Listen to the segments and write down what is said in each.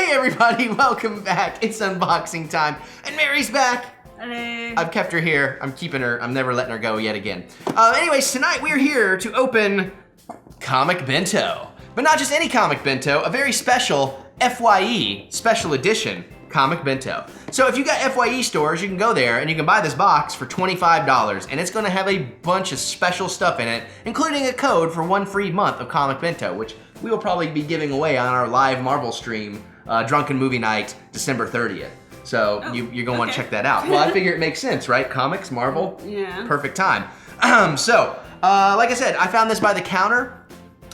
Hey everybody, welcome back. It's unboxing time, and Mary's back. Hello. I've kept her here. I'm keeping her. I'm never letting her go yet again. Anyways, tonight we're here to open Comic Bento. But not just any Comic Bento, a very special FYE, special edition Comic Bento. So if you got FYE stores, you can go there and you can buy this box for $25, and it's gonna have a bunch of special stuff in it, including a code for 1 free month of Comic Bento, which we will probably be giving away on our live Marvel stream, Drunken Movie Night, December 30th. So you're gonna wanna check that out. Well, I figure it makes sense, right? Comics, Marvel, yeah. Perfect time. Like I said, I found this by the counter.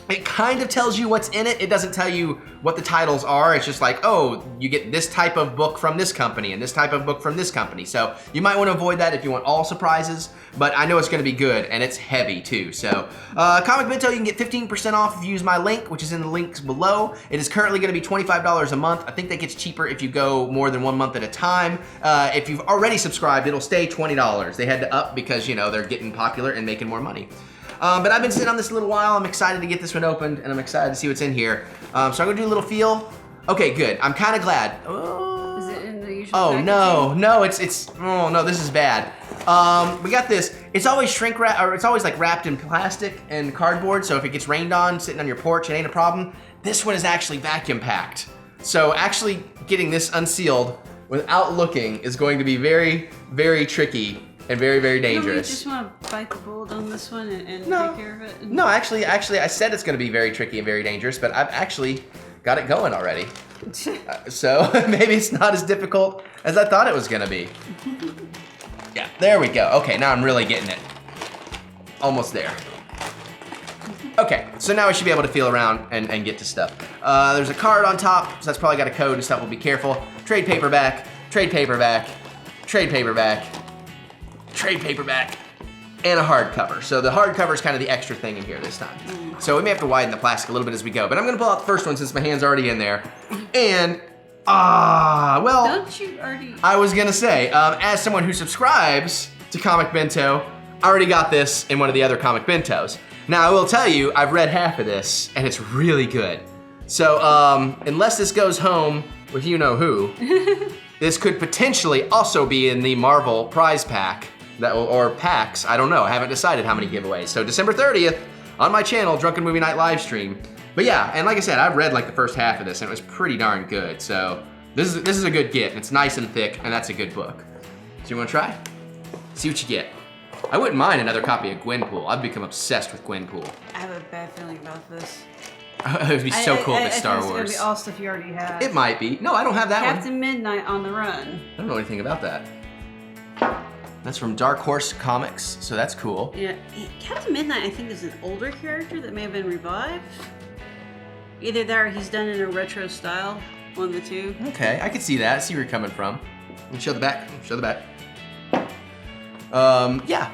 It kind of tells you what's in it. It doesn't tell you what the titles are. It's just like, oh, you get this type of book from this company and this type of book from this company. So you might want to avoid that if you want all surprises, but I know it's gonna be good and it's heavy too. So Comic Bento, you can get 15% off if you use my link, which is in the links below. It is currently gonna be $25 a month. I think that gets cheaper if you go more than 1 month at a time. If you've already subscribed, it'll stay $20. They had to up because, you know, they're getting popular and making more money. But I've been sitting on this a little while. I'm excited to get this one opened, and I'm excited to see what's in here. So I'm gonna do a little feel. Okay, good. I'm kind of glad. Is it in the usual packaging? No, oh no, this is bad. We got this. It's always shrink wrap, or it's always like wrapped in plastic and cardboard. So if it gets rained on, sitting on your porch, it ain't a problem. This one is actually vacuum packed. So actually getting this unsealed without looking is going to be very, very tricky. And very, very dangerous. You just want to bite the bullet on this one and take care of it? No, actually, I said it's going to be very tricky and very dangerous, but I've actually got it going already. So maybe it's not as difficult as I thought it was going to be. Yeah, there we go. Okay, now I'm really getting it. Almost there. Okay, so now we should be able to feel around and get to stuff. There's a card on top, so that's probably got a code and stuff. We'll be careful. Trade paperback, trade paperback, trade paperback, trade paperback, and a hardcover. So the hardcover is kind of the extra thing in here this time. So we may have to widen the plastic a little bit as we go, but I'm gonna pull out the first one since my hand's already in there. And, well. Don't you already? I was gonna say, as someone who subscribes to Comic Bento, I already got this in one of the other Comic Bentos. Now I will tell you, I've read half of this and it's really good. So unless this goes home with you know who, this could potentially also be in the Marvel prize pack. Or packs, I don't know, I haven't decided how many giveaways. So December 30th, on my channel, Drunken Movie Night live stream. But yeah, and like I said, I've read like the first half of this and it was pretty darn good. So this is a good get. It's nice and thick and that's a good book. So you wanna try? See what you get. I wouldn't mind another copy of Gwenpool. I've become obsessed with Gwenpool. I have a bad feeling about this. It would be so cool if it's Star Wars. It's gonna be all stuff you already have. It might be. No, I don't have that one. Captain Midnight on the Run. I don't know anything about that. That's from Dark Horse Comics, so that's cool. Yeah, Captain Midnight I think is an older character that may have been revived. Either that or he's done in a retro style, one of the two. Okay, I can see that. I see where you're coming from. Show the back, show the back. Yeah.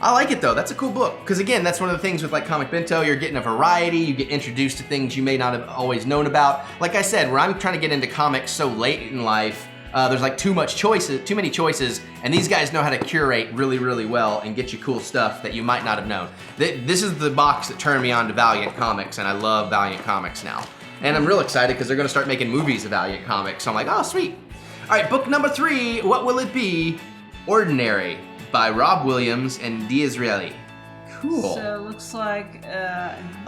I like it though, that's a cool book. Because again, that's one of the things with like Comic Bento, you're getting a variety, you get introduced to things you may not have always known about. Like I said, where I'm trying to get into comics so late in life, there's like too many choices, and these guys know how to curate really, really well and get you cool stuff that you might not have known. This is the box that turned me on to Valiant Comics, and I love Valiant Comics now. And I'm real excited because they're gonna start making movies of Valiant Comics, so I'm like, oh, sweet. All right, book number 3, what will it be? Ordinary, by Rob Williams and D'Israeli. Cool. So it looks like,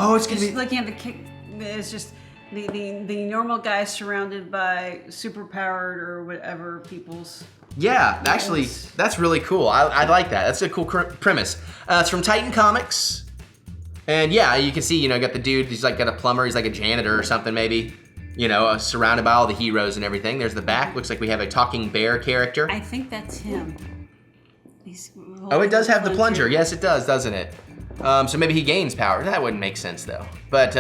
oh, it's gonna be looking at the kick, it's just the normal guy surrounded by superpowered or whatever peoples. Yeah, actually, that's really cool. I like that. That's a cool premise. It's from Titan Comics. And yeah, you can see, you know, got the dude, he's like got a plumber, he's like a janitor or something maybe. You know, surrounded by all the heroes and everything. There's the back, looks like we have a talking bear character. I think that's him. Oh, it does have the plunger. Yes, it does, doesn't it? So maybe he gains power. That wouldn't make sense though. But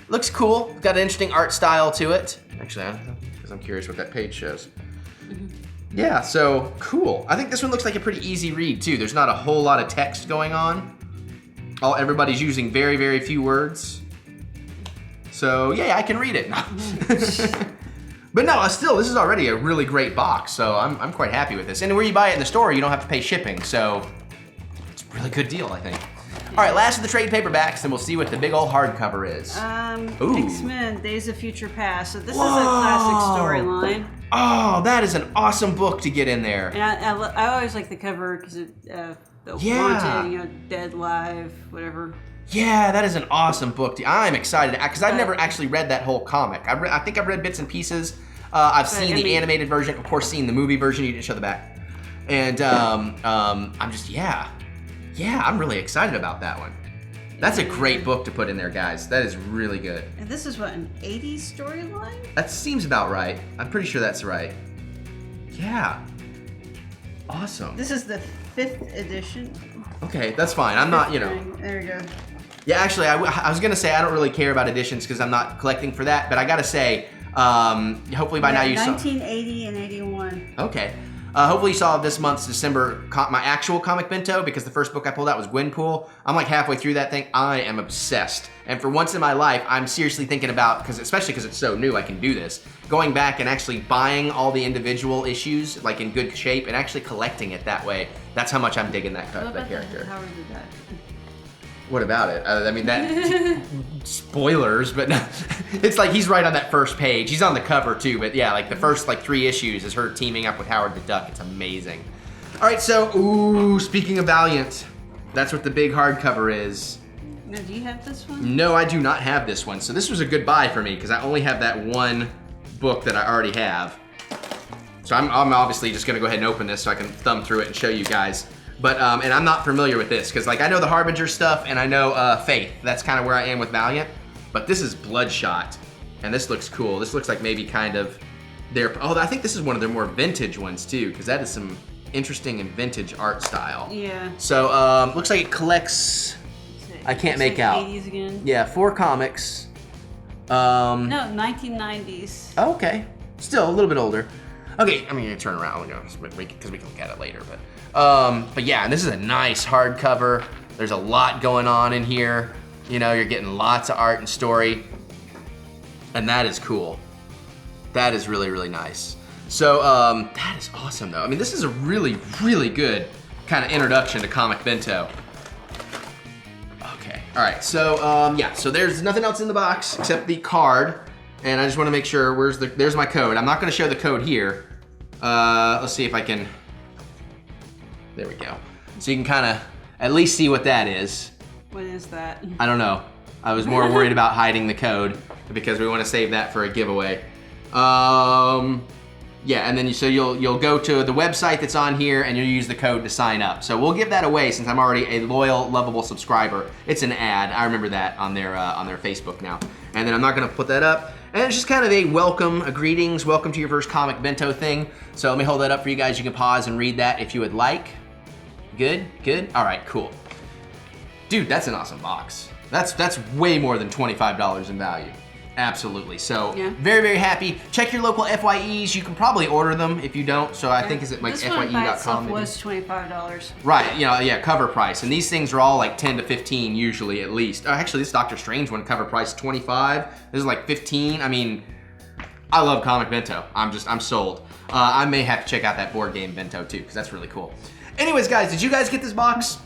looks cool. Got an interesting art style to it. Actually, because I'm curious what that page shows. Yeah, so cool. I think this one looks like a pretty easy read too. There's not a whole lot of text going on. Everybody's using very, very few words. So yeah, I can read it. But no, still, this is already a really great box, so I'm quite happy with this. And where you buy it in the store, you don't have to pay shipping, so it's a really good deal, I think. All right, last of the trade paperbacks, and we'll see what the big old hardcover is. Ooh. X-Men: Days of Future Past. So this is a classic storyline. Oh, that is an awesome book to get in there. And I always like the cover because the Wanted, Dead Live, whatever. Yeah, that is an awesome book. I'm excited because I've never actually read that whole comic. I think I've read bits and pieces. I've seen the animated version, of course, seen the movie version. You didn't show the back. And I'm just, I'm really excited about that one. That's a great book to put in there, guys. That is really good. And this is what, an 80s storyline? That seems about right. I'm pretty sure that's right. Yeah. Awesome. This is the 5th edition. Okay, that's fine. I'm not, There you go. Yeah, actually, I was going to say I don't really care about editions because I'm not collecting for that, but I got to say, hopefully by now you saw... 1980 and 81. Okay. Hopefully you saw this month's December, my actual Comic Bento, because the first book I pulled out was Gwenpool. I'm like halfway through that thing. I am obsessed. And for once in my life, I'm seriously thinking about, especially because it's so new, I can do this, going back and actually buying all the individual issues, like in good shape, and actually collecting it that way. That's how much I'm digging that character. Howard did that. What about it? I mean, that spoilers, but no, it's like he's right on that first page. He's on the cover too, but yeah, like the first 3 issues is her teaming up with Howard the Duck. It's amazing. All right, so speaking of Valiant, that's what the big hardcover is. Now, do you have this one? No, I do not have this one. So this was a good buy for me because I only have that one book that I already have. So I'm obviously just gonna go ahead and open this so I can thumb through it and show you guys. But, and I'm not familiar with this, because I know the Harbinger stuff, and I know Faith. That's kind of where I am with Valiant. But this is Bloodshot, and this looks cool. This looks like maybe kind of their, I think this is one of their more vintage ones, too, because that is some interesting and vintage art style. Yeah. So, looks like it collects, I can't make out. 80s again. Yeah, 4 comics. No, 1990s. Okay. Still a little bit older. Okay, I'm gonna turn around, because we can look at it later, but yeah, and this is a nice hardcover. There's a lot going on in here. You're getting lots of art and story, and that is cool. That is really, really nice. So that is awesome, though. I mean, this is a really, really good kind of introduction to Comic Bento. Okay, all right, so yeah, so there's nothing else in the box except the card. And I just want to make sure, there's my code. I'm not going to show the code here. Let's see if I can, there we go. So you can kind of at least see what that is. What is that? I don't know. I was more worried about hiding the code because we want to save that for a giveaway. Yeah, and then you'll go to the website that's on here and you'll use the code to sign up. So we'll give that away since I'm already a loyal, lovable subscriber. It's an ad. I remember that on their Facebook now. And then I'm not going to put that up. And it's just kind of a welcome, a greetings, welcome to your first Comic Bento thing. So let me hold that up for you guys. You can pause and read that if you would like. Good, good. All right, cool. Dude, that's an awesome box. That's way more than $25 in value. Absolutely. So yeah. Very, very happy. Check your local FYEs. You can probably order them if you don't. So I think is it like this one by itself FYE.com? Was $25. Right. Yeah, cover price. And these things are all like 10 to 15 usually at least. Oh, actually, this Doctor Strange one cover price 25. This is like 15. I mean, I love Comic Bento. I'm sold. I may have to check out that board game Bento too because that's really cool. Anyways, guys, did you guys get this box?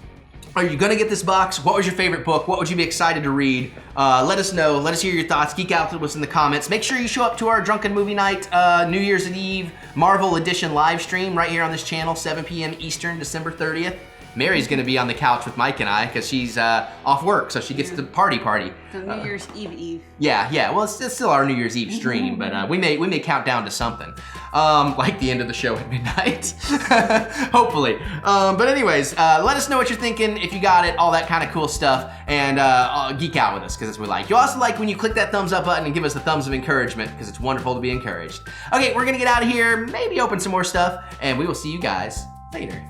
Are you gonna get this box? What was your favorite book? What would you be excited to read? Let us know. Let us hear your thoughts. Geek out to us in the comments. Make sure you show up to our Drunken Movie Night, New Year's Eve, Marvel Edition live stream right here on this channel, 7 p.m. Eastern, December 30th. Mary's gonna be on the couch with Mike and I because she's off work, so she gets the party. So New Year's Eve. Yeah. Well, it's still our New Year's Eve stream, but we may count down to something, like the end of the show at midnight, hopefully. But anyways, let us know what you're thinking, if you got it, all that kind of cool stuff, and geek out with us because that's what we like. You also like when you click that thumbs up button and give us the thumbs of encouragement because it's wonderful to be encouraged. Okay, we're gonna get out of here, maybe open some more stuff, and we will see you guys later.